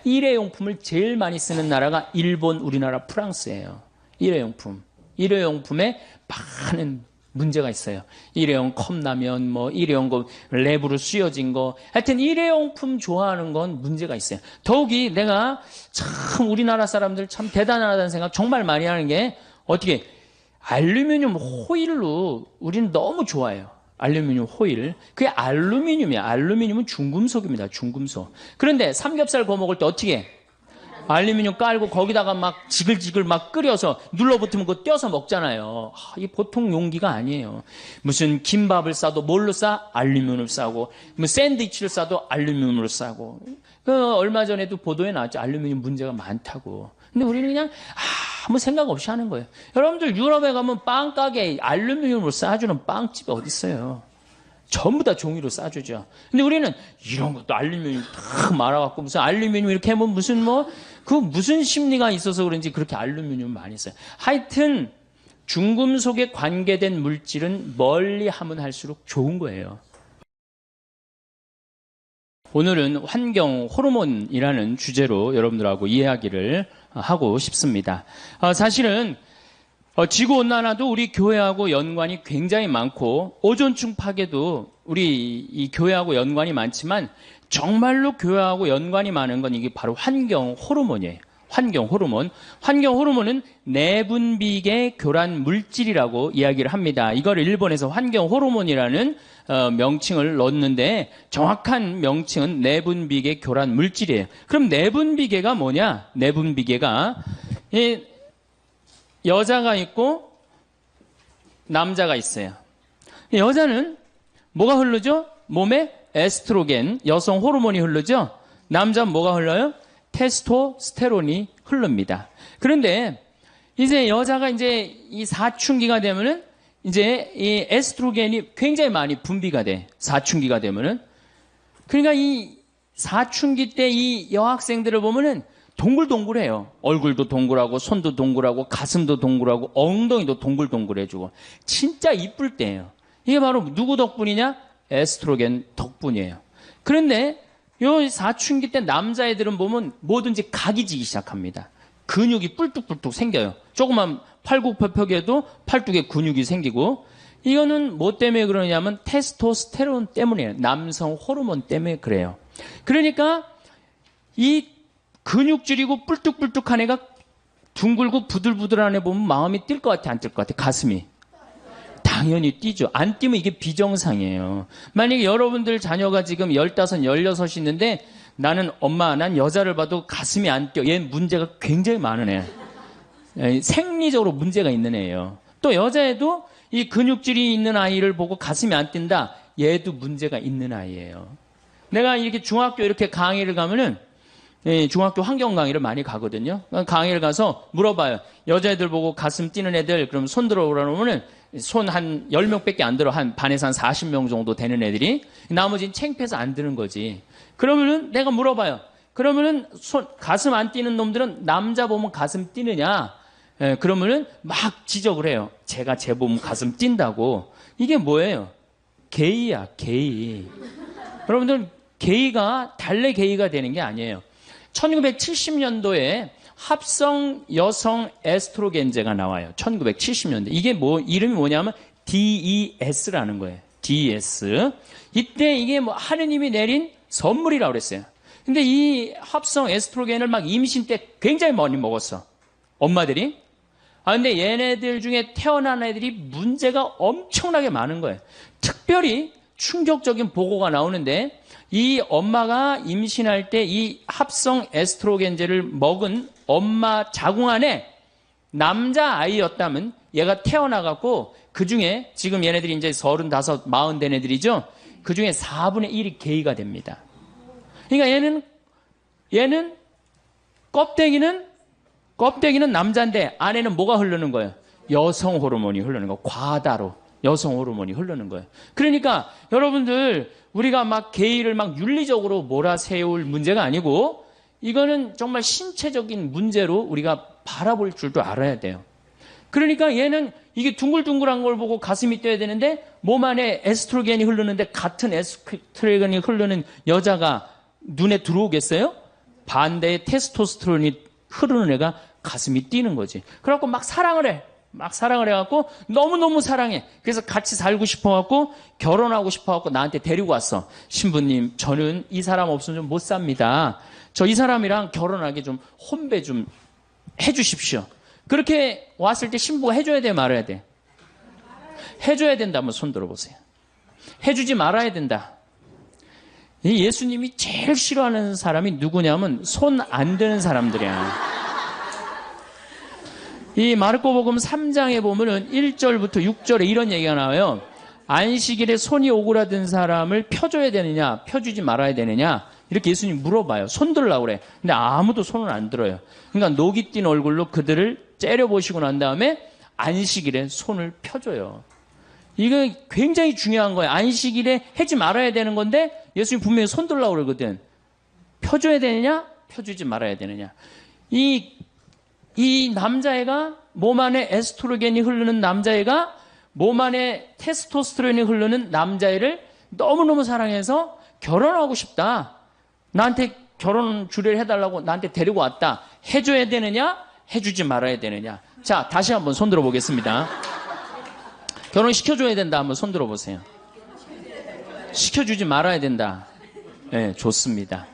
일회용품을 제일 많이 쓰는 나라가 일본, 우리나라, 프랑스예요. 일회용품. 일회용품에 많은 문제가 있어요. 일회용 컵라면, 일회용 거, 랩으로 씌워진 거. 하여튼 일회용품 좋아하는 건 문제가 있어요. 더욱이 내가 참 우리나라 사람들 참 대단하다는 생각 정말 많이 하는 게 어떻게 알루미늄 호일로 우리는 너무 좋아해요. 알루미늄 호일. 그게 알루미늄이야. 알루미늄은 중금속입니다. 중금속. 그런데 삼겹살 구워 먹을 때 어떻게 해? 알루미늄 깔고 거기다가 막 지글지글 막 끓여서 눌러붙으면 그거 떼어서 먹잖아요. 이 보통 용기가 아니에요. 무슨 김밥을 싸도 뭘로 싸? 알루미늄을 싸고, 뭐 샌드위치를 싸도 알루미늄으로 싸고. 얼마 전에도 보도에 나왔죠. 알루미늄 문제가 많다고. 근데 우리는 그냥 아무 생각 없이 하는 거예요. 여러분들 유럽에 가면 빵 가게에 알루미늄으로 싸주는 빵집이 어디 있어요? 전부 다 종이로 싸주죠. 근데 우리는 이런 것도 알루미늄 딱 말아갖고 무슨 알루미늄 이렇게 하면 무슨 심리가 있어서 그런지 그렇게 알루미늄 많이 써요. 하여튼 중금속에 관계된 물질은 멀리 하면 할수록 좋은 거예요. 오늘은 환경 호르몬이라는 주제로 여러분들하고 이야기를 하고 싶습니다. 사실은 지구온난화도 우리 교회하고 연관이 굉장히 많고 오존층 파괴도 우리 이 교회하고 연관이 많지만 정말로 교회하고 연관이 많은 건 이게 바로 환경 호르몬이에요. 환경 호르몬. 환경 호르몬은 내분비계 교란 물질이라고 이야기를 합니다. 이걸 일본에서 환경 호르몬이라는 명칭을 넣었는데 정확한 명칭은 내분비계 교란 물질이에요. 그럼 내분비계가 뭐냐? 내분비계가 여자가 있고 남자가 있어요. 여자는 뭐가 흐르죠? 몸에 에스트로겐, 여성 호르몬이 흐르죠? 남자는 뭐가 흘러요? 테스토스테론이 흐릅니다. 그런데 이제 여자가 이제 이 사춘기가 되면은 이제 이 에스트로겐이 굉장히 많이 분비가 돼. 사춘기가 되면은. 그러니까 이 사춘기 때 이 여학생들을 보면은 동글동글해요. 얼굴도 동글하고 손도 동글하고 가슴도 동글하고 엉덩이도 동글동글해지고 진짜 이쁠 때예요. 이게 바로 누구 덕분이냐? 에스트로겐 덕분이에요. 그런데 요 사춘기 때 남자애들은 보면 뭐든지 각이 지기 시작합니다. 근육이 뿔뚝뿔뚝 생겨요. 조그만 팔굽혀펴기에도 팔뚝에 근육이 생기고 이거는 뭐 때문에 그러냐면 테스토스테론 때문이에요. 남성 호르몬 때문에 그래요. 그러니까 이 근육질이고 뿔뚝뿔뚝한 애가 둥글고 부들부들한 애 보면 마음이 뛸 것 같아, 안 뛸 것 같아? 가슴이. 당연히 뛰죠. 안 뛰면 이게 비정상이에요. 만약에 여러분들 자녀가 지금 15, 16 있는데 나는 엄마, 난 여자를 봐도 가슴이 안 뛰어. 얘 문제가 굉장히 많은 애. 생리적으로 문제가 있는 애예요. 또 여자애도 이 근육질이 있는 아이를 보고 가슴이 안 뛴다. 얘도 문제가 있는 아이예요. 내가 이렇게 중학교 이렇게 강의를 가면은 중학교 환경 강의를 많이 가거든요. 강의를 가서 물어봐요. 여자애들 보고 가슴 뛰는 애들 그럼 손 들어오라 그러면은 손 한 10명밖에 안 들어. 한 반에서 한 40명 정도 되는 애들이 나머지는 창피해서 안 드는 거지. 그러면은 내가 물어봐요. 그러면은 가슴 안 뛰는 놈들은 남자 보면 가슴 뛰느냐? 그러면은 막 지적을 해요. 제가 제 몸 가슴 뛴다고. 이게 뭐예요? 게이야, 게이. 여러분들 게이가 달래 게이가 되는 게 아니에요. 1970년도에 합성 여성 에스트로겐제가 나와요. 1970년대. 이게 이름이 뭐냐면 DES라는 거예요. DES. 이때 이게 하느님이 내린 선물이라고 그랬어요. 근데 이 합성 에스트로겐을 막 임신 때 굉장히 많이 먹었어. 엄마들이. 근데 얘네들 중에 태어난 애들이 문제가 엄청나게 많은 거예요. 특별히 충격적인 보고가 나오는데 이 엄마가 임신할 때 이 합성 에스트로겐제를 먹은 엄마 자궁 안에 남자 아이였다면 얘가 태어나갖고 그 중에 지금 얘네들이 이제 35, 40 된 애들이죠. 그 중에 4분의 1이 게이가 됩니다. 그러니까 얘는 껍데기는 남자인데 안에는 뭐가 흐르는 거예요? 여성 호르몬이 흐르는 거. 과다로 여성 호르몬이 흐르는 거예요. 그러니까 여러분들 우리가 막 게이를 막 윤리적으로 몰아세울 문제가 아니고 이거는 정말 신체적인 문제로 우리가 바라볼 줄도 알아야 돼요. 그러니까 얘는 이게 둥글둥글한 걸 보고 가슴이 뛰어야 되는데 몸 안에 에스트로겐이 흐르는데 같은 에스트로겐이 흐르는 여자가 눈에 들어오겠어요? 반대의 테스토스테론이 흐르는 애가 가슴이 뛰는 거지. 그래갖고 막 사랑을 해. 막 사랑을 해갖고 너무너무 사랑해. 그래서 같이 살고 싶어갖고 결혼하고 싶어갖고 나한테 데리고 왔어. 신부님, 저는 이 사람 없으면 좀 못 삽니다. 저 이 사람이랑 결혼하게 좀 혼배 좀 해주십시오. 그렇게 왔을 때 신부가 해줘야 돼, 말아야 돼? 해줘야 된다. 한번 손 들어보세요. 해주지 말아야 된다. 이 예수님이 제일 싫어하는 사람이 누구냐면 손 안 드는 사람들이야. 이 마르코복음 3장에 보면은 1절부터 6절에 이런 얘기가 나와요. 안식일에 손이 오그라든 사람을 펴줘야 되느냐, 펴주지 말아야 되느냐, 이렇게 예수님이 물어봐요. 손 들으려고 그래. 근데 아무도 손을 안 들어요. 그러니까 녹이 띈 얼굴로 그들을 째려보시고 난 다음에 안식일에 손을 펴줘요. 이거 굉장히 중요한 거예요. 안식일에 하지 말아야 되는 건데 예수님 분명히 손 들으려고 그러거든. 펴줘야 되느냐, 펴주지 말아야 되느냐. 이 남자애가 몸 안에 에스트로겐이 흐르는 남자애가 몸 안에 테스토스테론이 흐르는 남자애를 너무너무 사랑해서 결혼하고 싶다. 나한테 결혼 주례를 해달라고 나한테 데리고 왔다. 해줘야 되느냐? 해주지 말아야 되느냐? 자, 다시 한번 손 들어보겠습니다. 결혼시켜줘야 된다. 한번 손 들어보세요. 시켜주지 말아야 된다. 네, 좋습니다.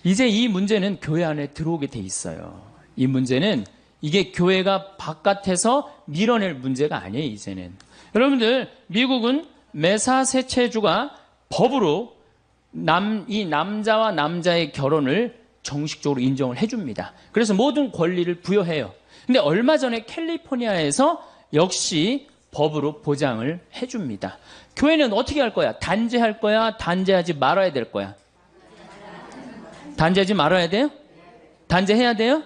이제 이 문제는 교회 안에 들어오게 돼 있어요. 이 문제는 이게 교회가 바깥에서 밀어낼 문제가 아니에요, 이제는. 여러분들, 미국은 매사세체주가 법으로 이 남자와 남자의 결혼을 정식적으로 인정을 해줍니다. 그래서 모든 권리를 부여해요. 근데 얼마 전에 캘리포니아에서 역시 법으로 보장을 해줍니다. 교회는 어떻게 할 거야? 단죄할 거야? 단죄하지 말아야 될 거야? 단죄하지 말아야 돼요? 단죄해야 돼요?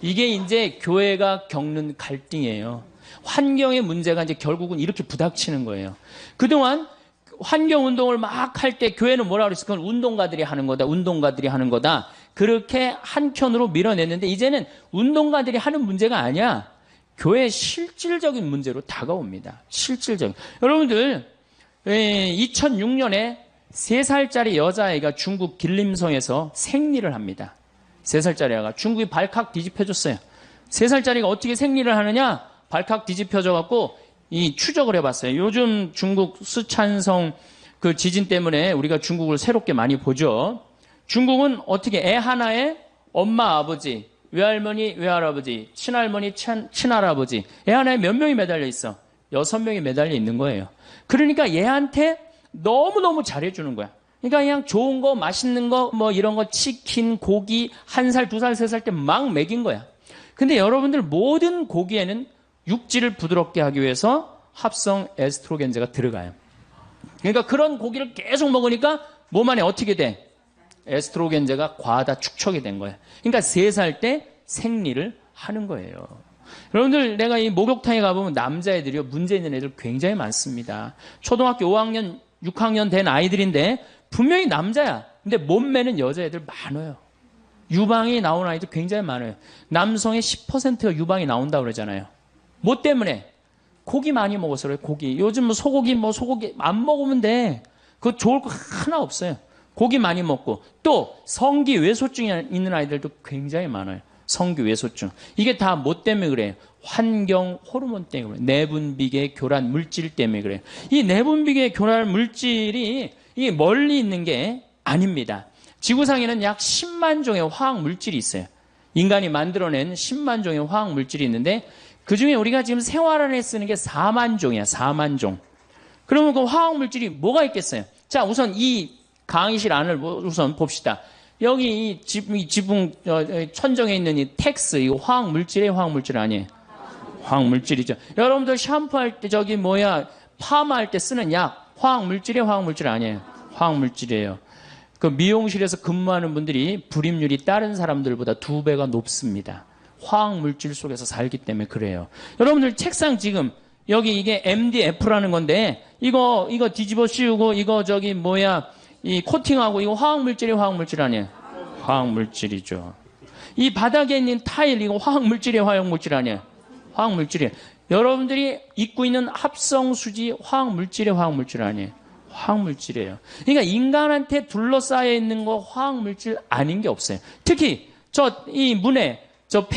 이게 이제 교회가 겪는 갈등이에요. 환경의 문제가 이제 결국은 이렇게 부닥치는 거예요. 그동안 환경운동을 막 할 때 교회는 뭐라 그랬을 건 운동가들이 하는 거다. 운동가들이 하는 거다. 그렇게 한켠으로 밀어냈는데 이제는 운동가들이 하는 문제가 아니야. 교회의 실질적인 문제로 다가옵니다. 실질적인. 여러분들 2006년에 3살짜리 여자아이가 중국 길림성에서 생리를 합니다. 3살짜리 아이가 중국이 발칵 뒤집혀줬어요. 3살짜리가 어떻게 생리를 하느냐? 발칵 뒤집혀져갖고 이 추적을 해봤어요. 요즘 중국 쓰촨성 그 지진 때문에 우리가 중국을 새롭게 많이 보죠. 중국은 어떻게 애 하나에 엄마, 아버지, 외할머니, 외할아버지, 친할머니, 친할아버지 애 하나에 몇 명이 매달려 있어? 6명이 매달려 있는 거예요. 그러니까 얘한테 너무너무 잘해주는 거야. 그러니까 그냥 좋은 거, 맛있는 거, 뭐 이런 거, 치킨, 고기, 1살, 2살, 3살 때 막 먹인 거야. 근데 여러분들 모든 고기에는 육질을 부드럽게 하기 위해서 합성 에스트로겐제가 들어가요. 그러니까 그런 고기를 계속 먹으니까 몸 안에 어떻게 돼? 에스트로겐제가 과다 축적이 된 거예요. 그러니까 3살 때 생리를 하는 거예요. 여러분들 내가 이 목욕탕에 가보면 남자애들이요 문제 있는 애들 굉장히 많습니다. 초등학교 5학년, 6학년 된 아이들인데 분명히 남자야. 근데 몸매는 여자애들 많아요. 유방이 나오는 아이들 굉장히 많아요. 남성의 10%가 유방이 나온다고 그러잖아요. 뭐 때문에? 고기 많이 먹어서 그래요. 고기. 요즘 뭐 소고기 안 먹으면 돼. 그거 좋을 거 하나 없어요. 고기 많이 먹고 또 성기 외소증이 있는 아이들도 굉장히 많아요. 성기 외소증. 이게 다 뭐 때문에 그래요? 환경 호르몬 때문에 그래요. 내분비계 교란 물질 때문에 그래요. 이 내분비계 교란 물질이 이게 멀리 있는 게 아닙니다. 지구상에는 약 10만 종의 화학 물질이 있어요. 인간이 만들어낸 10만 종의 화학 물질이 있는데 그중에 우리가 지금 생활 안에 쓰는 게 4만 종이야. 4만 종. 그러면 그 화학 물질이 뭐가 있겠어요? 자, 우선 이 강의실 안을 우선 봅시다. 여기 이 지붕 천정에 있는 이 텍스, 이거 화학 물질이에요? 화학 물질 아니에요? 화학 물질이죠. 여러분들 샴푸할 때 파마할 때 쓰는 약 화학 물질이에요? 화학 물질 아니에요? 화학 물질이에요. 그 미용실에서 근무하는 분들이 불임률이 다른 사람들보다 2배가 높습니다. 화학 물질 속에서 살기 때문에 그래요. 여러분들 책상 지금 여기 이게 MDF라는 건데 이거 뒤집어 씌우고 이거 이 코팅하고 이거 화학 물질이에요? 화학 물질 아니에요? 화학 물질이죠. 이 바닥에 있는 타일 이거 화학 물질이에요? 화학 물질 아니에요? 화학 물질이에요. 여러분들이 입고 있는 합성수지 화학 물질이에요? 화학 물질 아니에요? 화학물질이에요. 그러니까 인간한테 둘러싸여 있는 거 화학물질 아닌 게 없어요. 특히 이 문에 저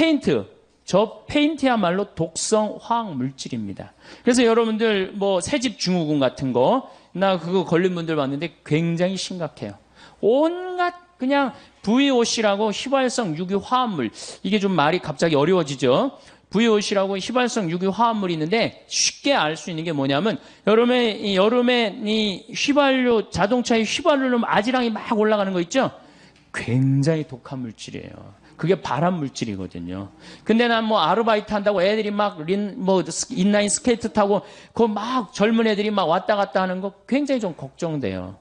페인트야말로 독성 화학물질입니다. 그래서 여러분들 뭐 새집 증후군 같은 거 나 그거 걸린 분들 봤는데 굉장히 심각해요. 온갖 그냥 VOC라고 휘발성 유기 화합물, 이게 좀 말이 갑자기 어려워지죠. VOC라고 휘발성 유기 화합물이 있는데 쉽게 알 수 있는 게 뭐냐면 여름에 이 휘발유, 자동차의 휘발유로 아지랑이 막 올라가는 거 있죠? 굉장히 독한 물질이에요. 그게 발암 물질이거든요. 근데 난 뭐 아르바이트 한다고 애들이 막 인라인 스케이트 타고 그 막 젊은 애들이 막 왔다 갔다 하는 거 굉장히 좀 걱정돼요.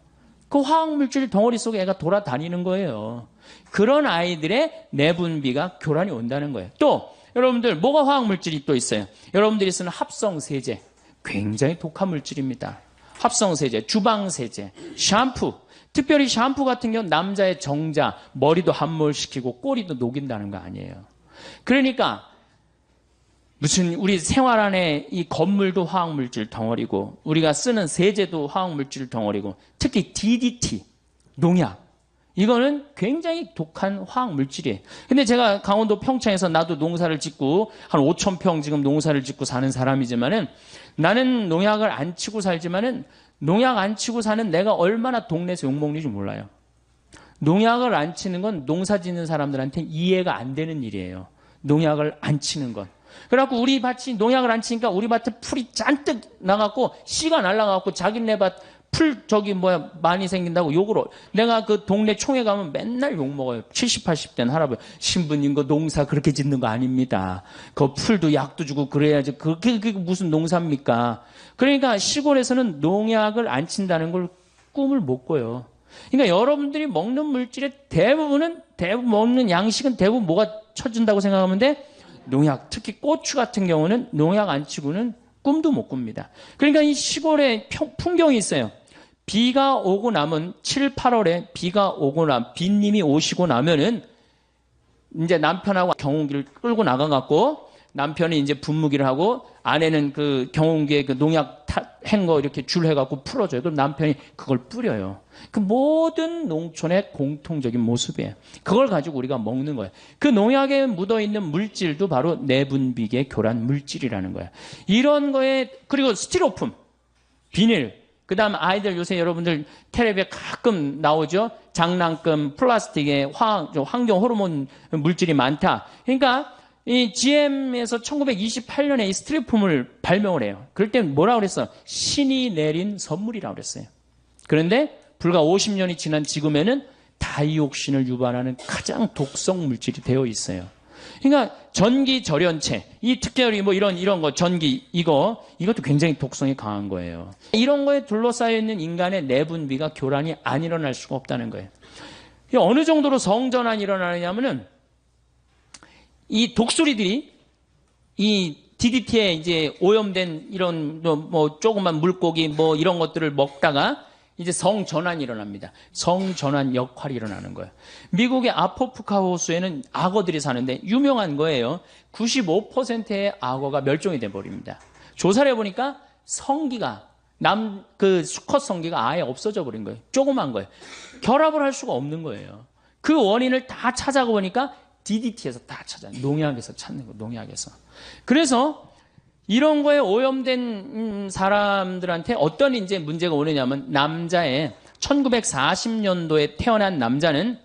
그 화학 물질 덩어리 속에 애가 돌아다니는 거예요. 그런 아이들의 내분비가 교란이 온다는 거예요. 또 여러분들 뭐가 화학 물질이 또 있어요? 여러분들이 쓰는 합성 세제 굉장히 독한 물질입니다. 합성 세제, 주방 세제, 샴푸. 특별히 샴푸 같은 경우는 남자의 정자, 머리도 함몰시키고 꼬리도 녹인다는 거 아니에요. 그러니까 무슨 우리 생활 안에 이 건물도 화학물질 덩어리고 우리가 쓰는 세제도 화학물질 덩어리고 특히 DDT, 농약 이거는 굉장히 독한 화학물질이에요. 근데 제가 강원도 평창에서 나도 농사를 짓고 한 5,000평 지금 농사를 짓고 사는 사람이지만은 나는 농약을 안 치고 살지만은 농약 안 치고 사는 내가 얼마나 동네에서 욕먹는지 몰라요. 농약을 안 치는 건 농사 짓는 사람들한테 이해가 안 되는 일이에요. 농약을 안 치는 건. 그래갖고 우리 밭이 농약을 안 치니까 우리 밭에 풀이 잔뜩 나갖고 씨가 날라가갖고 자기네 밭 풀 많이 생긴다고 욕을 내가 그 동네 총회 가면 맨날 욕먹어요. 70, 80된 할아버지. 신부님 그 농사 그렇게 짓는 거 아닙니다. 그 풀도 약도 주고 그래야지. 그게 무슨 농사입니까? 그러니까 시골에서는 농약을 안 친다는 걸 꿈을 못 꿔요. 그러니까 여러분들이 먹는 물질의 대부분 먹는 양식은 대부분 뭐가 쳐준다고 생각하면 돼? 농약. 특히 고추 같은 경우는 농약 안 치고는 꿈도 못 꿉니다. 그러니까 이 시골에 풍경이 있어요. 비가 오고 나면 7, 8월에 비가 오고 비님이 오시고 나면은 이제 남편하고 경운기를 끌고 나가갖고 남편이 이제 분무기를 하고 아내는 그 경운기에 그 농약 한 거 이렇게 줄 해갖고 풀어줘요. 그럼 남편이 그걸 뿌려요. 그 모든 농촌의 공통적인 모습이에요. 그걸 가지고 우리가 먹는 거예요. 그 농약에 묻어있는 물질도 바로 내분비계 교란 물질이라는 거예요. 이런 거에 그리고 스티로폼, 비닐, 그 다음 아이들 요새 여러분들 텔레비에 가끔 나오죠. 장난감, 플라스틱에 환경 호르몬 물질이 많다. 그러니까 이 GM에서 1928년에 이 스티로폼을 발명을 해요. 그럴 때 뭐라고 그랬어? 신이 내린 선물이라고 그랬어요. 그런데 불과 50년이 지난 지금에는 다이옥신을 유발하는 가장 독성 물질이 되어 있어요. 그러니까 전기 절연체, 이 특별히 뭐 이런 거 전기 이것도 굉장히 독성이 강한 거예요. 이런 거에 둘러싸여 있는 인간의 내분비가 교란이 안 일어날 수가 없다는 거예요. 어느 정도로 성전환이 일어나느냐면은 이 독수리들이 이 DDT에 이제 오염된 이런 뭐 조그만 물고기 뭐 이런 것들을 먹다가 이제 성전환이 일어납니다. 성전환 역할이 일어나는 거예요. 미국의 아포프카 호수에는 악어들이 사는데 유명한 거예요. 95%의 악어가 멸종이 돼버립니다. 조사를 해보니까 성기가 그 수컷 성기가 아예 없어져 버린 거예요. 조그만 거예요. 결합을 할 수가 없는 거예요. 그 원인을 다 찾아보니까 DDT에서 다 찾아요. 농약에서 찾는 거, 농약에서. 그래서 이런 거에 오염된 사람들한테 어떤 이제 문제가 오느냐면 남자의 1940년도에 태어난 남자는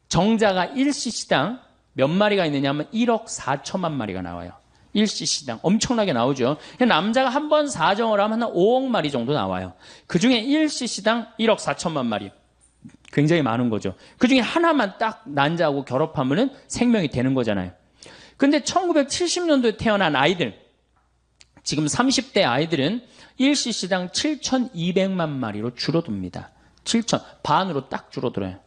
정자가 1cc당 몇 마리가 있느냐면 1억 4천만 마리가 나와요. 1cc당 엄청나게 나오죠. 남자가 한 번 사정을 하면 한 5억 마리 정도 나와요. 그중에 1cc당 1억 4천만 마리. 굉장히 많은 거죠. 그중에 하나만 딱 난자하고 결합하면은 생명이 되는 거잖아요. 근데 1970년도에 태어난 아이들, 지금 30대 아이들은 1cc당 7,200만 마리로 줄어듭니다. 7천, 반으로 딱 줄어들어요.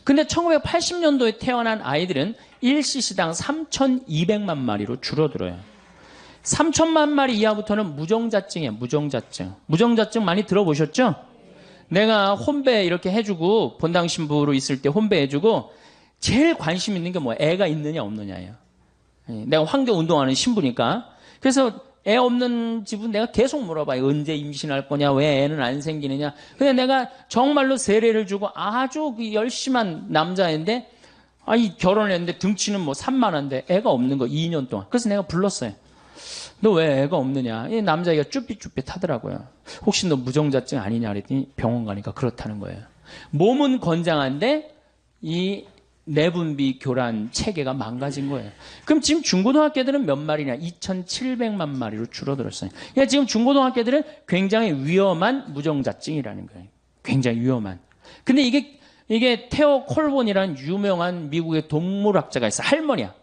근데 1980년도에 태어난 아이들은 1cc당 3,200만 마리로 줄어들어요. 3천만 마리 이하부터는 무정자증이에요. 무정자증. 무정자증 많이 들어보셨죠? 내가 혼배 이렇게 해주고 본당 신부로 있을 때 혼배 해주고 제일 관심 있는 게 뭐 애가 있느냐 없느냐예요. 내가 환경 운동하는 신부니까. 그래서 애 없는 집은 내가 계속 물어봐요. 언제 임신할 거냐? 왜 애는 안 생기느냐? 근데 내가 정말로 세례를 주고 아주 열심한 남자인데, 결혼을 했는데 등치는 뭐 산만한데 애가 없는 거 2년 동안. 그래서 내가 불렀어요. 너 왜 애가 없느냐? 이 남자애가 쭈삣쭈삣 하더라고요. 혹시 너 무정자증 아니냐? 그랬더니 병원 가니까 그렇다는 거예요. 몸은 건장한데 이 내분비 교란 체계가 망가진 거예요. 그럼 지금 중고등학교들은 몇 마리냐? 2,700만 마리로 줄어들었어요. 그러니까 지금 중고등학교들은 굉장히 위험한 무정자증이라는 거예요. 굉장히 위험한. 근데 이게 테오 콜본이라는 유명한 미국의 동물학자가 있어요. 할머니야.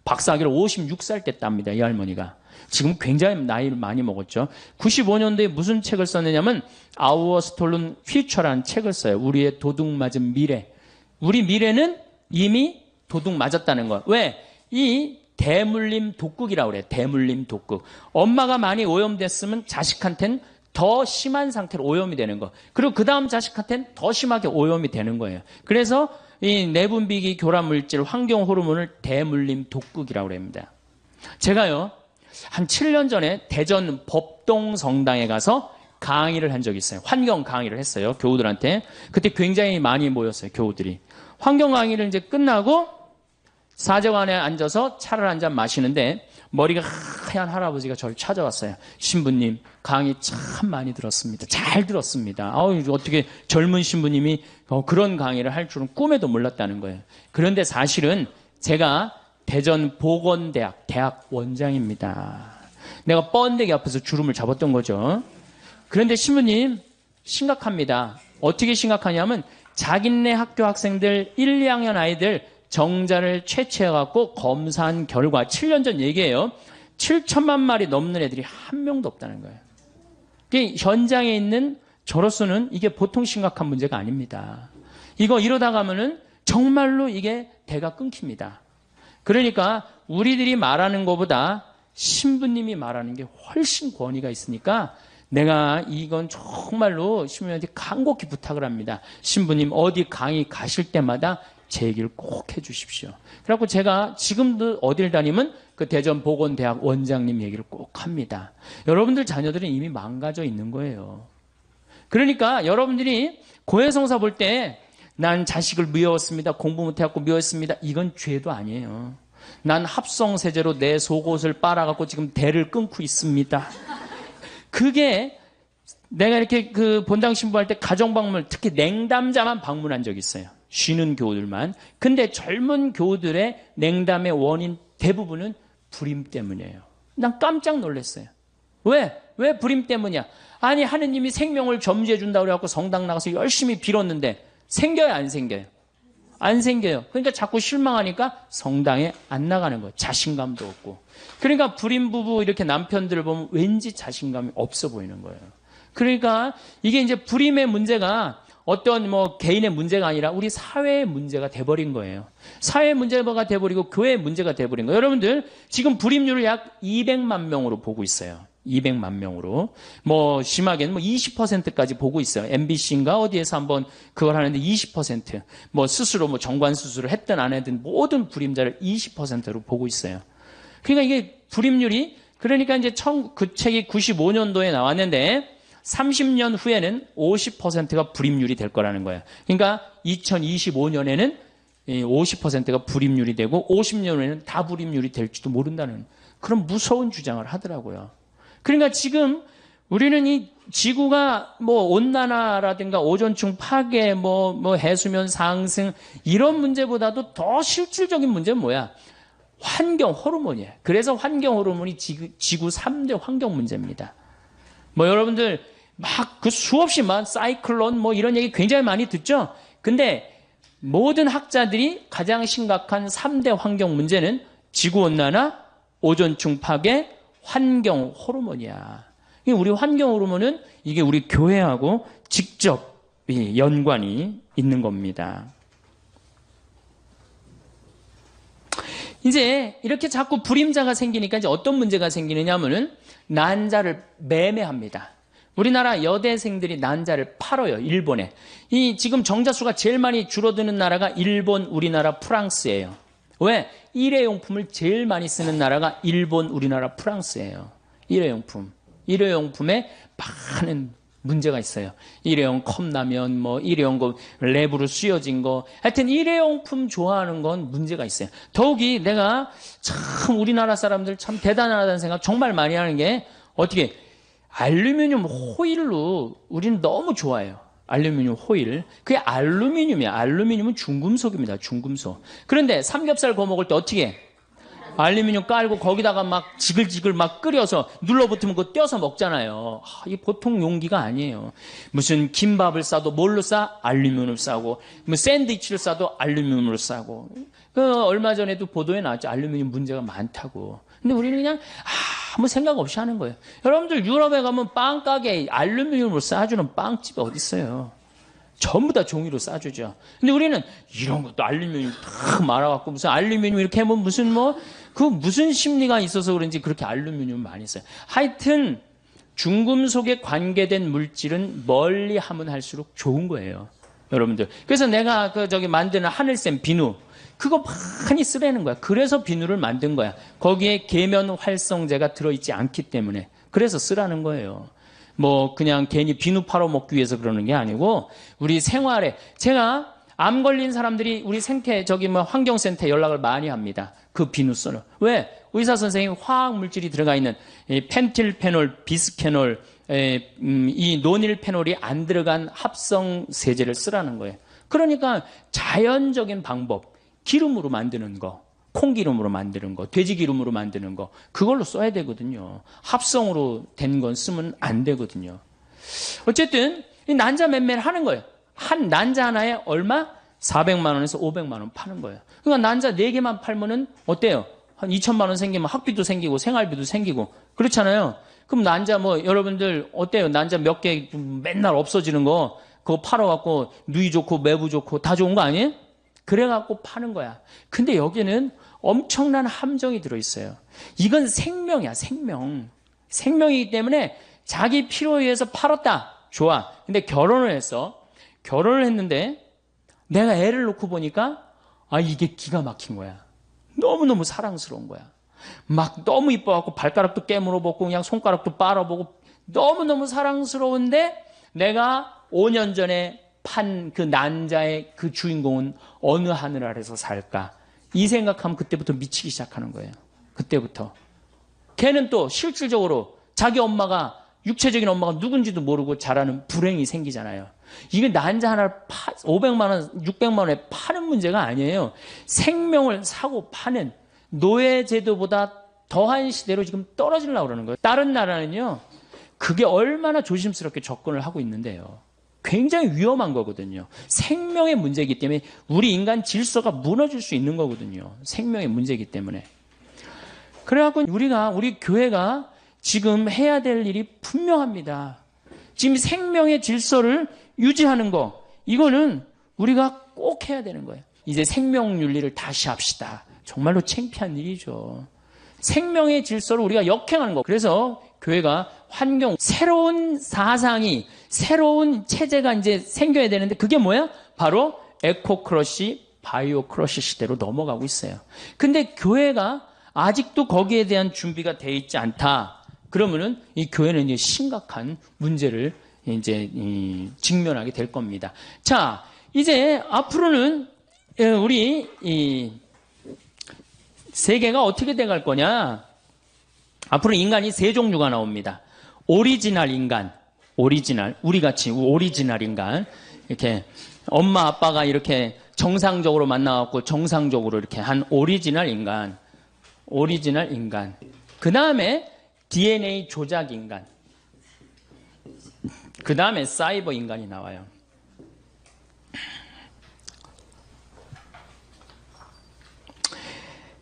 박사학위를 56살 때 땁니다. 이 할머니가. 지금 굉장히 나이를 많이 먹었죠. 95년도에 무슨 책을 썼느냐면 Our Stolen Future라는 책을 써요. 우리의 도둑 맞은 미래. 우리 미래는 이미 도둑 맞았다는 거. 왜? 이 대물림 독극이라고 그래요. 대물림 독극. 엄마가 많이 오염됐으면 자식한테는 더 심한 상태로 오염이 되는 거. 그리고 그 다음 자식한테는 더 심하게 오염이 되는 거예요. 그래서 이 내분비기 교란 물질, 환경 호르몬을 대물림 독극이라고 합니다. 제가요, 한 7년 전에 대전 법동 성당에 가서 강의를 한 적이 있어요. 환경 강의를 했어요. 교우들한테. 그때 굉장히 많이 모였어요. 교우들이. 환경 강의를 이제 끝나고 사제관에 앉아서 차를 한 잔 마시는데 머리가 하얀 할아버지가 저를 찾아왔어요. 신부님, 강의 참 많이 들었습니다. 잘 들었습니다. 어떻게 젊은 신부님이 그런 강의를 할 줄은 꿈에도 몰랐다는 거예요. 그런데 사실은 제가 대전 보건대학 대학 원장입니다. 내가 뻔데기 앞에서 주름을 잡았던 거죠. 그런데 신부님, 심각합니다. 어떻게 심각하냐면 자기네 학교 학생들 1, 2학년 아이들 정자를 채취해갖고 검사한 결과 7년 전 얘기예요. 7천만 마리 넘는 애들이 한 명도 없다는 거예요. 현장에 있는 저로서는 이게 보통 심각한 문제가 아닙니다. 이러다 가면은 정말로 이게 대가 끊깁니다. 그러니까 우리들이 말하는 것보다 신부님이 말하는 게 훨씬 권위가 있으니까 내가 이건 정말로 신부님한테 간곡히 부탁을 합니다. 신부님 어디 강의 가실 때마다 제 얘기를 꼭 해주십시오. 그래갖고 제가 지금도 어딜 다니면 그 대전 보건대학 원장님 얘기를 꼭 합니다. 여러분들 자녀들은 이미 망가져 있는 거예요. 그러니까 여러분들이 고해성사 볼 때 난 자식을 미워했습니다. 공부 못해갖고 미워했습니다. 이건 죄도 아니에요. 난 합성세제로 내 속옷을 빨아갖고 지금 대를 끊고 있습니다. 그게 내가 이렇게 그 본당 신부할 때 가정방문, 특히 냉담자만 방문한 적이 있어요. 쉬는 교우들만. 근데 젊은 교우들의 냉담의 원인 대부분은 불임 때문이에요. 난 깜짝 놀랐어요. 왜 불임 때문이야? 아니 하느님이 생명을 점지해 준다고 그래갖고 성당 나가서 열심히 빌었는데 생겨요 안 생겨요? 안 생겨요. 그러니까 자꾸 실망하니까 성당에 안 나가는 거예요. 자신감도 없고. 그러니까 불임 부부 이렇게 남편들을 보면 왠지 자신감이 없어 보이는 거예요. 그러니까 이게 이제 불임의 문제가 어떤 개인의 문제가 아니라 우리 사회의 문제가 돼버린 거예요. 사회의 문제가 돼버리고 교회의 문제가 돼버린 거예요. 여러분들 지금 불임률을 약 200만 명으로 보고 있어요. 200만 명으로. 심하게는 20%까지 보고 있어요. MBC인가 어디에서 한번 그걸 하는데 20%. 스스로 정관 수술을 했든 안 했든 모든 불임자를 20%로 보고 있어요. 그러니까 이게 불임률이, 그러니까 이제 그 책이 95년도에 나왔는데 30년 후에는 50%가 불임률이 될 거라는 거예요. 그러니까 2025년에는 50%가 불임률이 되고 50년 후에는 다 불임률이 될지도 모른다는 그런 무서운 주장을 하더라고요. 그러니까 지금 우리는 이 지구가 온난화라든가 오존층 파괴, 해수면 상승 이런 문제보다도 더 실질적인 문제는 뭐야? 환경 호르몬이에요. 그래서 환경 호르몬이 지구 3대 환경 문제입니다. 여러분들 그 수없이 사이클론 이런 얘기 굉장히 많이 듣죠? 근데 모든 학자들이 가장 심각한 3대 환경 문제는 지구온난화, 오존층 파괴, 환경 호르몬이야. 우리 환경 호르몬은 이게 우리 교회하고 직접 연관이 있는 겁니다. 이제 이렇게 자꾸 불임자가 생기니까 이제 어떤 문제가 생기느냐 하면은 난자를 매매합니다. 우리나라 여대생들이 난자를 팔아요, 일본에. 지금 정자수가 제일 많이 줄어드는 나라가 일본, 우리나라, 프랑스예요. 왜? 일회용품을 제일 많이 쓰는 나라가 일본, 우리나라, 프랑스예요. 일회용품에 많은 문제가 있어요. 일회용 컵라면, 일회용 거, 랩으로 씌워진 거. 하여튼 일회용품 좋아하는 건 문제가 있어요. 더욱이 내가 참 우리나라 사람들 참 대단하다는 생각 정말 많이 하는 게 어떻게 알루미늄 호일로 우리는 너무 좋아해요. 알루미늄 호일. 그게 알루미늄이야. 알루미늄은 중금속입니다. 중금속. 그런데 삼겹살 구워 먹을 때 어떻게 해? 알루미늄 깔고 거기다가 막 지글지글 막 끓여서 눌러붙으면 그거 떼어서 먹잖아요. 이 보통 용기가 아니에요. 무슨 김밥을 싸도 뭘로 싸? 알루미늄을 싸고, 뭐 샌드위치를 싸도 알루미늄으로 싸고. 얼마 전에도 보도에 나왔죠. 알루미늄 문제가 많다고. 근데 우리는 그냥 아무 생각 없이 하는 거예요. 여러분들 유럽에 가면 빵 가게에 알루미늄으로 싸주는 빵집이 어디 있어요? 전부 다 종이로 싸주죠. 근데 우리는 이런 것도 알루미늄 탁 말아갖고 무슨 알루미늄 이렇게 하면 무슨 심리가 있어서 그런지 그렇게 알루미늄 많이 써요. 하여튼 중금속에 관계된 물질은 멀리 하면 할수록 좋은 거예요. 여러분들. 그래서 내가 만드는 하늘샘 비누 그거 많이 쓰라는 거야. 그래서 비누를 만든 거야. 거기에 계면 활성제가 들어있지 않기 때문에. 그래서 쓰라는 거예요. 그냥 괜히 비누 팔아 먹기 위해서 그러는 게 아니고, 우리 생활에, 제가 암 걸린 사람들이 우리 환경센터에 연락을 많이 합니다. 그 비누 써는. 왜? 의사 선생님이 화학 물질이 들어가 있는 펜틸페놀, 비스케놀, 이 노닐페놀이 안 들어간 합성 세제를 쓰라는 거예요. 그러니까 자연적인 방법, 기름으로 만드는 거, 콩기름으로 만드는 거, 돼지기름으로 만드는 거, 그걸로 써야 되거든요. 합성으로 된 건 쓰면 안 되거든요. 어쨌든 이 난자 매매를 하는 거예요. 한 난자 하나에 얼마? 400만 원에서 500만 원 파는 거예요. 그러니까 난자 4개만 팔면은 어때요? 한 2천만 원 생기면 학비도 생기고 생활비도 생기고 그렇잖아요. 그럼 난자 여러분들 어때요? 난자 몇 개 맨날 없어지는 거 그거 팔아갖고 누이 좋고 매부 좋고 다 좋은 거 아니에요? 그래갖고 파는 거야. 근데 여기는 엄청난 함정이 들어있어요. 이건 생명이야, 생명. 생명이기 때문에 자기 필요에 의해서 팔았다. 좋아. 근데 결혼을 했는데 내가 애를 놓고 보니까 이게 기가 막힌 거야. 너무너무 사랑스러운 거야. 막 너무 이뻐갖고 발가락도 깨물어 보고 그냥 손가락도 빨아보고 너무너무 사랑스러운데 내가 5년 전에 판 그 난자의 그 주인공은 어느 하늘 아래서 살까? 이 생각하면 그때부터 미치기 시작하는 거예요. 그때부터. 걔는 또 실질적으로 자기 엄마가 육체적인 엄마가 누군지도 모르고 자라는 불행이 생기잖아요. 이게 난자 하나를 500만 원, 600만 원에 파는 문제가 아니에요. 생명을 사고 파는 노예제도보다 더한 시대로 지금 떨어지려고 그러는 거예요. 다른 나라는요. 그게 얼마나 조심스럽게 접근을 하고 있는데요. 굉장히 위험한 거거든요. 생명의 문제이기 때문에 우리 인간 질서가 무너질 수 있는 거거든요. 생명의 문제이기 때문에. 그래갖고 우리 교회가 지금 해야 될 일이 분명합니다. 지금 생명의 질서를 유지하는 거, 이거는 우리가 꼭 해야 되는 거예요. 이제 생명윤리를 다시 합시다. 정말로 창피한 일이죠. 생명의 질서를 우리가 역행하는 거. 그래서 교회가 새로운 사상이, 새로운 체제가 이제 생겨야 되는데 그게 뭐야? 바로 에코크러시, 바이오크러시 시대로 넘어가고 있어요. 근데 교회가 아직도 거기에 대한 준비가 돼 있지 않다. 그러면은 이 교회는 이제 심각한 문제를 이제 직면하게 될 겁니다. 자, 이제 앞으로는 우리 이 세계가 어떻게 돼갈 거냐? 앞으로 인간이 세 종류가 나옵니다. 오리지널 인간, 우리같이 오리지널 인간, 이렇게 엄마 아빠가 이렇게 정상적으로 만나갖고 정상적으로 이렇게 한 오리지널 인간. 그 다음에 DNA 조작 인간. 그 다음에 사이버 인간이 나와요.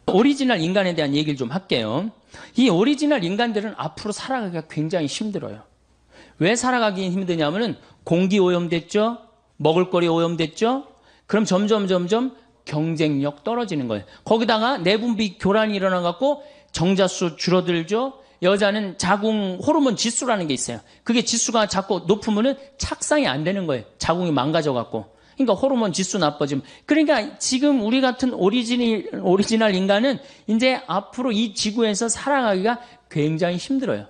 오리지널 인간에 대한 얘기를 좀 할게요. 이 오리지널 인간들은 앞으로 살아가기가 굉장히 힘들어요. 왜 살아가기 힘드냐면은 공기 오염됐죠? 먹을거리 오염됐죠? 그럼 점점 경쟁력 떨어지는 거예요. 거기다가 내분비 교란이 일어나갖고 정자수 줄어들죠? 여자는 자궁 호르몬 지수라는 게 있어요. 그게 지수가 자꾸 높으면은 착상이 안 되는 거예요. 자궁이 망가져갖고. 그러니까 호르몬 지수 나빠지면. 그러니까 지금 우리 같은 오리지널 인간은 이제 앞으로 이 지구에서 살아가기가 굉장히 힘들어요.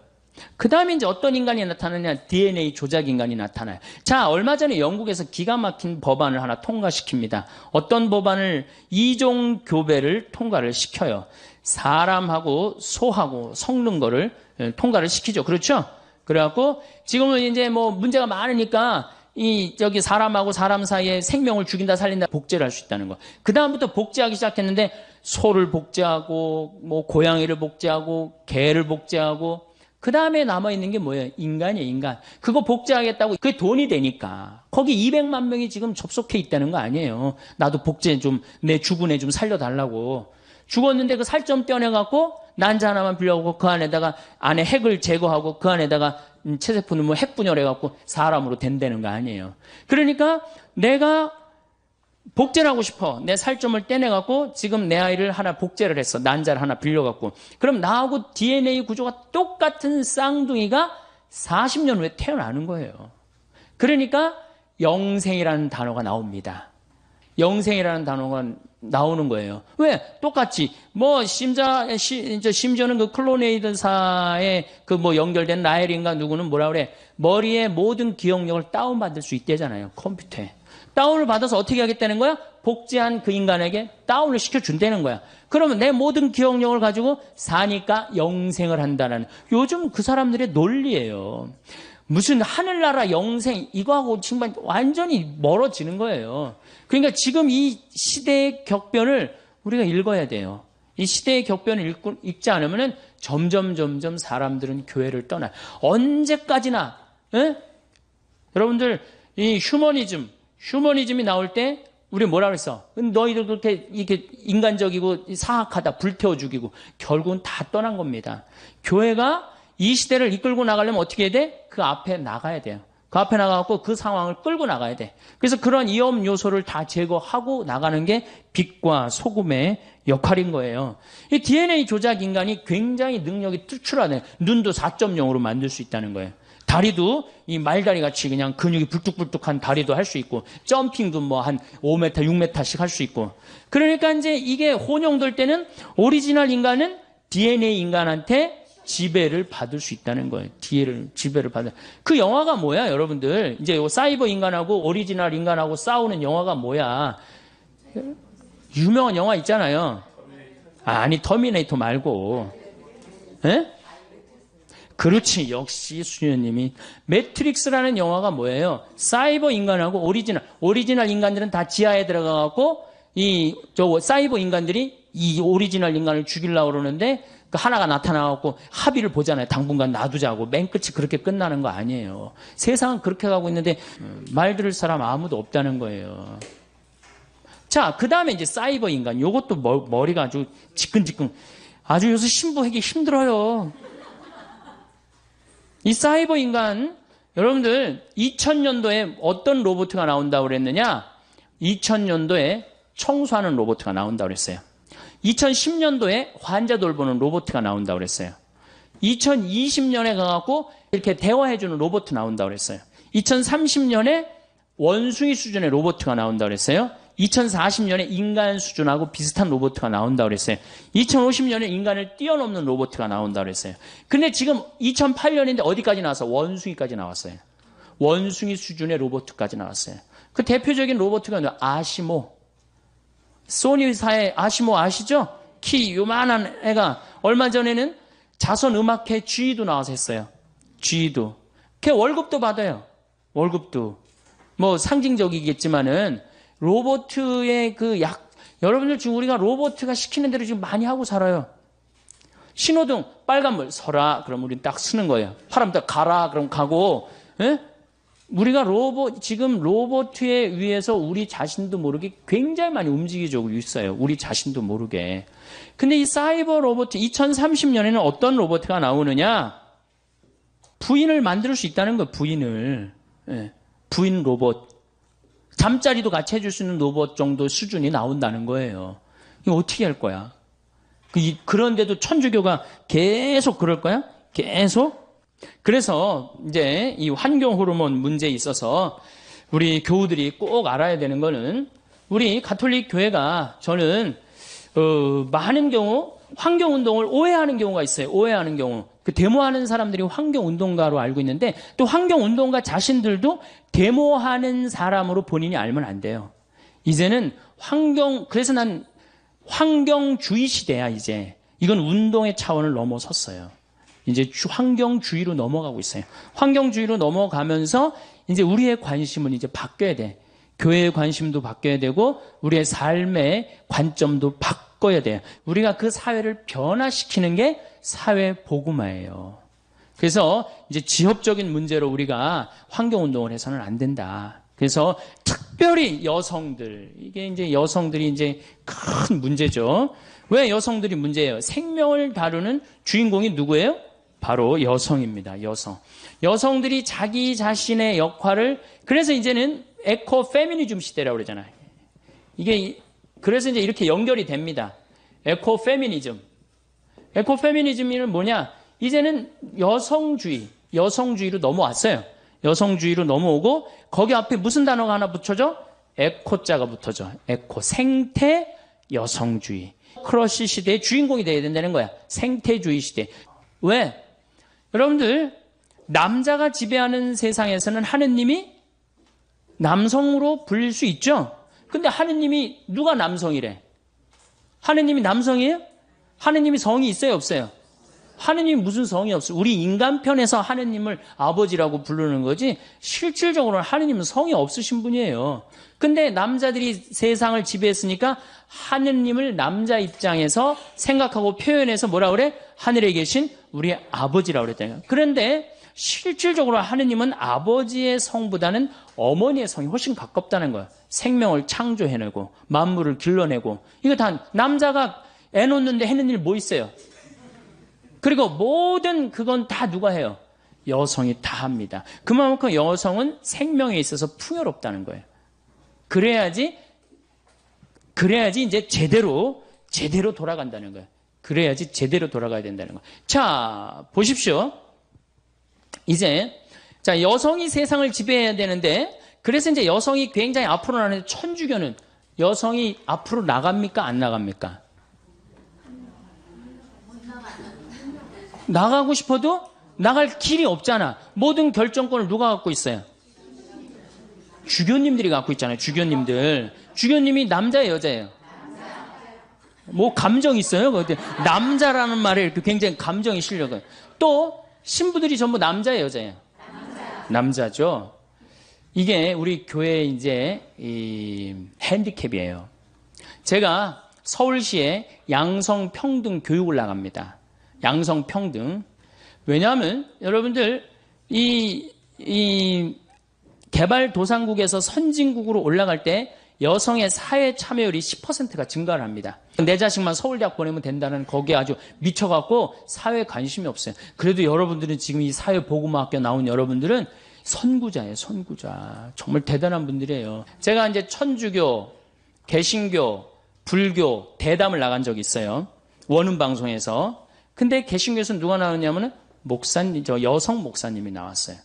그 다음에 이제 어떤 인간이 나타나냐? DNA 조작 인간이 나타나요. 자, 얼마 전에 영국에서 기가 막힌 법안을 하나 통과시킵니다. 어떤 법안을? 이종 교배를 통과를 시켜요. 사람하고 소하고 섞는 거를 통과를 시키죠. 그렇죠? 그래갖고 지금은 이제 뭐 문제가 많으니까 저기 사람하고 사람 사이에 생명을 죽인다 살린다 복제를 할 수 있다는 거. 그 다음부터 복제하기 시작했는데 소를 복제하고 뭐 고양이를 복제하고 개를 복제하고 그 다음에 남아있는 게 뭐예요? 인간이에요, 인간. 그거 복제하겠다고 그게 돈이 되니까 거기 200만 명이 지금 접속해 있다는 거 아니에요. 나도 복제 좀 내 죽은 애 좀 살려달라고. 죽었는데 그 살 좀 떼어내갖고 난자 하나만 빌려오고 그 안에다가 안에 핵을 제거하고 그 안에다가 체세포는 뭐 핵분열해갖고 사람으로 된다는 거 아니에요. 그러니까 내가 복제를 하고 싶어. 내 살점을 떼내갖고 지금 내 아이를 하나 복제를 했어. 난자를 하나 빌려갖고. 그럼 나하고 DNA 구조가 똑같은 쌍둥이가 40년 후에 태어나는 거예요. 그러니까 영생이라는 단어가 나옵니다. 영생이라는 단어가 나오는 거예요. 왜? 똑같이. 뭐, 심지어는 그 클로네이드사에 그 뭐 연결된 라헬인가 누구는 뭐라 그래. 머리에 모든 기억력을 다운받을 수 있대잖아요. 컴퓨터에. 다운을 받아서 어떻게 하겠다는 거야? 복제한 그 인간에게 다운을 시켜준다는 거야. 그러면 내 모든 기억력을 가지고 사니까 영생을 한다는 요즘 그 사람들의 논리예요. 무슨 하늘나라 영생 이거하고 정말 완전히 멀어지는 거예요. 그러니까 지금 이 시대의 격변을 우리가 읽어야 돼요. 이 시대의 격변을 읽지 않으면 점점 사람들은 교회를 떠나요. 언제까지나 여러분들 이 휴머니즘이 나올 때 우리 뭐라 그랬어? 너희들 그렇게 이렇게 인간적이고 사악하다, 불태워 죽이고 결국은 다 떠난 겁니다. 교회가 이 시대를 이끌고 나가려면 어떻게 해야 돼? 그 앞에 나가야 돼요. 그 앞에 나가고 그 상황을 끌고 나가야 돼. 그래서 그런 위험 요소를 다 제거하고 나가는 게 빛과 소금의 역할인 거예요. 이 DNA 조작 인간이 굉장히 능력이 특출하네. 눈도 4.0으로 만들 수 있다는 거예요. 다리도 이 말다리 같이 그냥 근육이 불뚝불뚝한 다리도 할 수 있고, 점핑도 뭐 한 5m, 6m씩 할 수 있고. 그러니까 이제 이게 혼용될 때는 오리지널 인간은 DNA 인간한테 지배를 받을 수 있다는 거예요. 지배를 받을. 그 영화가 뭐야, 여러분들? 이제 사이버 인간하고 오리지널 인간하고 싸우는 영화가 뭐야? 유명한 영화 있잖아요. 아니, 터미네이터 말고. 에? 그렇지. 역시 수녀님이. 매트릭스라는 영화가 뭐예요? 사이버 인간하고 오리지널 인간들은 다 지하에 들어가갖고 사이버 인간들이 이 오리지널 인간을 죽이려고 그러는데 그 하나가 나타나갖고 합의를 보잖아요. 당분간 놔두자고. 맨 끝이 그렇게 끝나는 거 아니에요. 세상은 그렇게 가고 있는데 말 들을 사람 아무도 없다는 거예요. 자, 그 다음에 이제 사이버 인간. 요것도 머리가 아주 지끈지끈. 아주 요새 신부하기 힘들어요. 이 사이버 인간, 여러분들 2000년도에 어떤 로봇가 나온다고 그랬느냐? 2000년도에 청소하는 로봇가 나온다고 그랬어요. 2010년도에 환자 돌보는 로봇가 나온다고 그랬어요. 2020년에 가갖고 이렇게 대화해주는 로봇 나온다고 그랬어요. 2030년에 원숭이 수준의 로봇가 나온다고 그랬어요. 2040년에 인간 수준하고 비슷한 로봇가 나온다고 그랬어요. 2050년에 인간을 뛰어넘는 로봇가 나온다고 그랬어요. 근데 지금 2008년인데 어디까지 나왔어? 원숭이까지 나왔어요. 원숭이 수준의 로봇까지 나왔어요. 그 대표적인 로봇가 아시모. 소니사의 아시모 아시죠? 키 요만한 애가 얼마 전에는 자선 음악회 G도 나와서 했어요. G도. 걔 월급도 받아요. 월급도. 뭐 상징적이겠지만은 로봇의 여러분들 지금 우리가 로봇가 시키는 대로 지금 많이 하고 살아요. 신호등 빨간불 서라 그럼 우리는 딱 쓰는 거예요. 파란불 가라 그럼 가고. 에? 우리가 지금 로봇에 의해서 우리 자신도 모르게 굉장히 많이 움직이고 있어요. 우리 자신도 모르게. 근데 이 사이버 로봇 2030년에는 어떤 로봇가 나오느냐? 부인을 만들 수 있다는 거예요. 부인을. 예. 부인 로봇. 잠자리도 같이 해줄 수 있는 로봇 정도 수준이 나온다는 거예요. 이거 어떻게 할 거야? 그런데도 천주교가 계속 그럴 거야? 계속? 그래서 이제 이 환경 호르몬 문제에 있어서 우리 교우들이 꼭 알아야 되는 거는 우리 가톨릭 교회가 저는 많은 경우 환경운동을 오해하는 경우가 있어요. 오해하는 경우. 그 데모하는 사람들이 환경운동가로 알고 있는데 또 환경운동가 자신들도 데모하는 사람으로 본인이 알면 안 돼요. 이제는 그래서 난 환경주의 시대야, 이제. 이건 운동의 차원을 넘어섰어요. 이제 환경주의로 넘어가고 있어요. 환경주의로 넘어가면서 이제 우리의 관심은 이제 바뀌어야 돼. 교회의 관심도 바뀌어야 되고 우리의 삶의 관점도 바꿔야 돼요. 우리가 그 사회를 변화시키는 게 사회 복음화예요. 그래서 이제 지역적인 문제로 우리가 환경운동을 해서는 안 된다. 그래서 특별히 여성들, 이게 이제 여성들이 이제 큰 문제죠. 왜 여성들이 문제예요? 생명을 다루는 주인공이 누구예요? 바로 여성입니다. 여성. 여성들이 자기 자신의 역할을, 그래서 이제는 에코 페미니즘 시대라고 그러잖아요. 이게 그래서 이제 이렇게 연결이 됩니다. 에코 페미니즘. 에코 페미니즘은 뭐냐? 이제는 여성주의로 넘어왔어요. 여성주의로 넘어오고 거기 앞에 무슨 단어가 하나 붙여져? 에코자가 붙어져. 에코, 생태 여성주의. 크러쉬 시대의 주인공이 돼야 된다는 거야. 생태주의 시대. 왜? 여러분들, 남자가 지배하는 세상에서는 하느님이 남성으로 불릴 수 있죠? 근데 하느님이 누가 남성이래? 하느님이 남성이에요? 하느님이 성이 있어요, 없어요? 하느님이 무슨 성이 없어요? 우리 인간편에서 하느님을 아버지라고 부르는 거지 실질적으로는 하느님은 성이 없으신 분이에요. 근데 남자들이 세상을 지배했으니까 하느님을 남자 입장에서 생각하고 표현해서 뭐라 그래? 하늘에 계신 우리 아버지라고 그랬다니까. 그런데 실질적으로 하느님은 아버지의 성보다는 어머니의 성이 훨씬 가깝다는 거야. 생명을 창조해내고 만물을 길러내고. 이거 다 남자가 애 놓는데 해는 일 뭐 있어요? 그리고 모든 그건 다 누가 해요? 여성이 다 합니다. 그만큼 여성은 생명에 있어서 풍요롭다는 거예요. 그래야지 이제 제대로 돌아간다는 거예요. 그래야지 제대로 돌아가야 된다는 거예요. 자, 보십시오. 이제, 자, 여성이 세상을 지배해야 되는데, 그래서 이제 여성이 굉장히 앞으로 나가는데, 천주교는 여성이 앞으로 나갑니까? 안 나갑니까? 나가고 싶어도 나갈 길이 없잖아. 모든 결정권을 누가 갖고 있어요? 주교님들이 갖고 있잖아요. 주교님들. 주교님이 남자예요, 여자예요? 뭐 감정 있어요? 남자라는 말에 이렇게 굉장히 감정이 실려요. 또 신부들이 전부 남자예요, 여자예요? 남자죠. 이게 우리 교회의 이제 이 핸디캡이에요. 제가 서울시에 양성평등 교육을 나갑니다. 양성평등. 왜냐하면 여러분들 이 개발도상국에서 선진국으로 올라갈 때 여성의 사회 참여율이 10%가 증가를 합니다. 내 자식만 서울대학 보내면 된다는 거기에 아주 미쳐갖고 사회에 관심이 없어요. 그래도 여러분들은 지금 이 사회복음학교 나온 여러분들은 선구자예요, 선구자. 정말 대단한 분들이에요. 제가 이제 천주교, 개신교, 불교 대담을 나간 적이 있어요. 원음방송에서. 근데 개신교에서는 누가 나왔냐면은 여성 목사님이 나왔어요.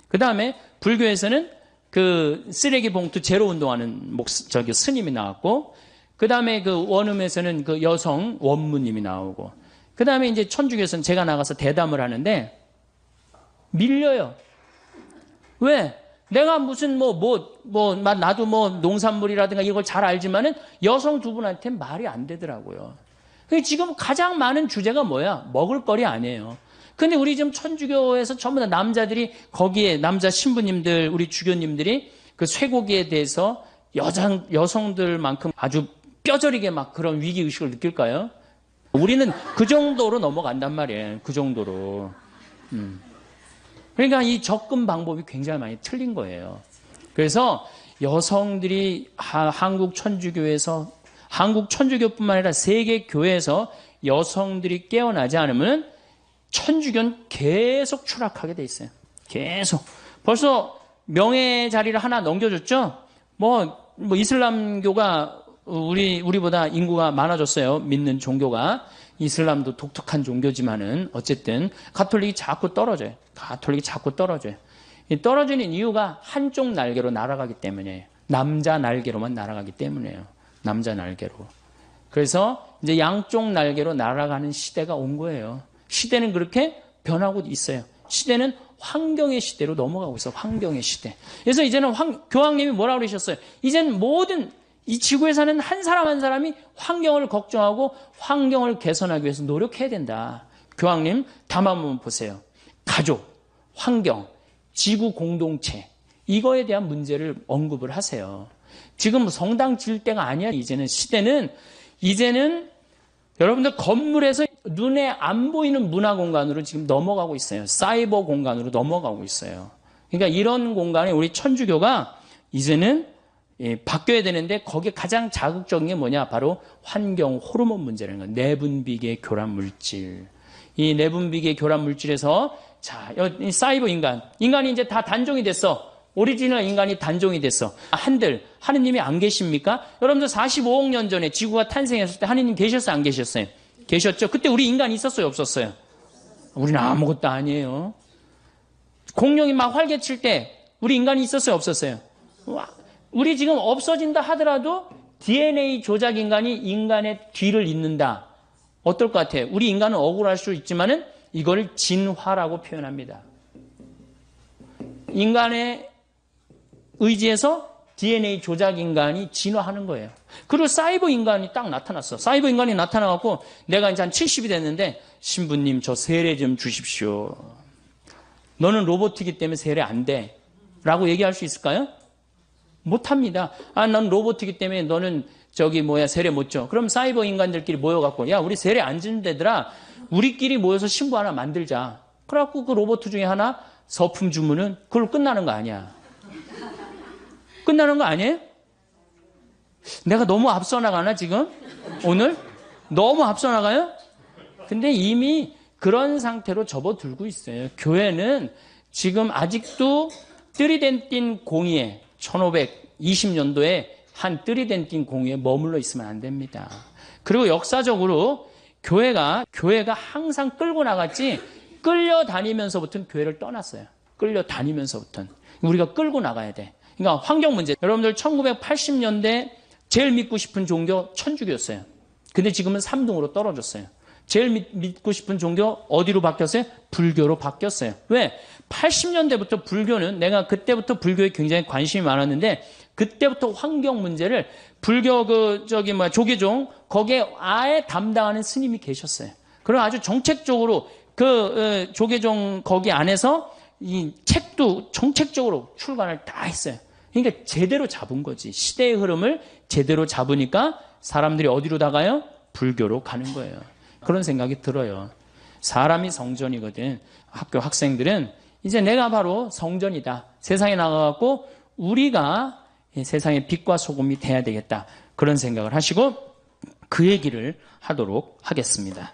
그 다음에 불교에서는 그 쓰레기 봉투 제로 운동하는 스님이 나왔고, 그 다음에 그 원음에서는 그 여성 원무님이 나오고, 그 다음에 이제 천주교에서는 제가 나가서 대담을 하는데 밀려요. 왜? 내가 무슨 나도 농산물이라든가 이걸 잘 알지만은 여성 두 분한테 말이 안 되더라고요. 지금 가장 많은 주제가 뭐야? 먹을거리 아니에요. 근데 우리 지금 천주교에서 전부 다 남자들이 거기에 남자 신부님들, 우리 주교님들이 그 쇠고기에 대해서 여성들만큼 아주 뼈저리게 막 그런 위기의식을 느낄까요? 우리는 그 정도로 넘어간단 말이에요. 그 정도로. 그러니까 이 접근 방법이 굉장히 많이 틀린 거예요. 그래서 여성들이 한국 천주교뿐만 아니라 세계 교회에서 여성들이 깨어나지 않으면 천주교는 계속 추락하게 돼 있어요. 계속. 벌써 명예 자리를 하나 넘겨줬죠? 이슬람교가 우리보다 인구가 많아졌어요. 믿는 종교가. 이슬람도 독특한 종교지만은 어쨌든 가톨릭이 자꾸 떨어져요. 이 떨어지는 이유가 한쪽 날개로 날아가기 때문이에요. 남자 날개로만 날아가기 때문이에요. 남자 날개로. 그래서 이제 양쪽 날개로 날아가는 시대가 온 거예요. 시대는 그렇게 변하고 있어요. 시대는 환경의 시대로 넘어가고 있어요. 환경의 시대. 그래서 이제는 교황님이 뭐라고 그러셨어요? 이제는 모든 이 지구에 사는 한 사람 한 사람이 환경을 걱정하고 환경을 개선하기 위해서 노력해야 된다. 교황님 담화 한번 보세요. 가족, 환경, 지구 공동체 이거에 대한 문제를 언급을 하세요. 지금 성당 지을 때가 아니야. 이제는 여러분들 건물에서 눈에 안 보이는 문화 공간으로 지금 넘어가고 있어요. 사이버 공간으로 넘어가고 있어요. 그러니까 이런 공간에 우리 천주교가 이제는 바뀌어야 되는데 거기에 가장 자극적인 게 뭐냐? 바로 환경 호르몬 문제라는 거예요. 내분비계 교란 물질. 이 내분비계 교란 물질에서 자, 이 사이버 인간이 이제 다 단종이 됐어. 오리지널 인간이 단종이 됐어. 한들 하느님이 안 계십니까? 여러분들 45억 년 전에 지구가 탄생했을 때 하느님 계셨어요? 안 계셨어요? 계셨죠? 그때 우리 인간이 있었어요? 없었어요? 우리는 아무것도 아니에요. 공룡이 막 활개칠 때 우리 인간이 있었어요? 없었어요? 우리 지금 없어진다 하더라도 DNA 조작 인간이 인간의 뒤를 잇는다. 어떨 것 같아요? 우리 인간은 억울할 수 있지만은 이걸 진화라고 표현합니다. 인간의 의지에서 DNA 조작 인간이 진화하는 거예요. 그리고 사이버 인간이 딱 나타났어. 사이버 인간이 나타나갖고 내가 이제 한 70이 됐는데 신부님 저 세례 좀 주십시오. 너는 로봇이기 때문에 세례 안 돼. 라고 얘기할 수 있을까요? 못합니다. 넌 로봇이기 때문에 너는 세례 못 줘. 그럼 사이버 인간들끼리 모여갖고 야 우리 세례 안 주는 데더라. 우리끼리 모여서 신부 하나 만들자. 그래갖고 그 로봇 중에 하나 서품 주문은 그걸로 끝나는 거 아니야. 끝나는 거 아니에요? 내가 너무 앞서 나가나 지금? 오늘? 너무 앞서 나가요? 근데 이미 그런 상태로 접어들고 있어요. 교회는 지금 아직도 뜨리덴틴 공의에 1520년도에 한 뜨리덴틴 공의에 머물러 있으면 안 됩니다. 그리고 역사적으로 교회가 항상 끌고 나갔지 끌려다니면서부터는 교회를 떠났어요. 끌려다니면서부터는. 우리가 끌고 나가야 돼. 그러니까 환경 문제. 여러분들 1980년대 제일 믿고 싶은 종교 천주교였어요. 근데 지금은 3등으로 떨어졌어요. 제일 믿고 싶은 종교 어디로 바뀌었어요? 불교로 바뀌었어요. 왜? 80년대부터 불교는 내가 그때부터 불교에 굉장히 관심이 많았는데 그때부터 환경 문제를 불교 조계종 거기에 아예 담당하는 스님이 계셨어요. 그리고 아주 정책적으로 조계종 거기 안에서 이 책도 정책적으로 출간을 다 했어요. 그러니까 제대로 잡은 거지. 시대의 흐름을 제대로 잡으니까 사람들이 어디로 나가요? 불교로 가는 거예요. 그런 생각이 들어요. 사람이 성전이거든. 학교 학생들은 이제 내가 바로 성전이다. 세상에 나가갖고 우리가 세상의 빛과 소금이 돼야 되겠다. 그런 생각을 하시고 그 얘기를 하도록 하겠습니다.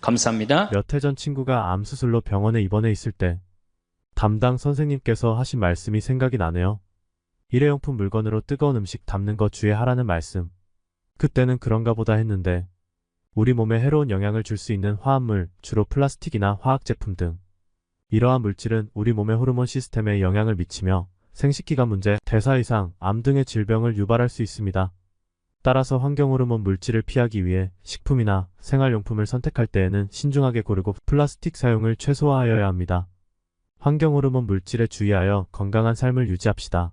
감사합니다. 몇 해 전 친구가 암 수술로 병원에 입원해 있을 때 담당 선생님께서 하신 말씀이 생각이 나네요. 일회용품 물건으로 뜨거운 음식 담는 거 주의하라는 말씀. 그때는 그런가 보다 했는데 우리 몸에 해로운 영향을 줄 수 있는 화합물, 주로 플라스틱이나 화학제품 등 이러한 물질은 우리 몸의 호르몬 시스템에 영향을 미치며 생식기관 문제, 대사 이상, 암 등의 질병을 유발할 수 있습니다. 따라서 환경호르몬 물질을 피하기 위해 식품이나 생활용품을 선택할 때에는 신중하게 고르고 플라스틱 사용을 최소화하여야 합니다. 환경호르몬 물질에 주의하여 건강한 삶을 유지합시다.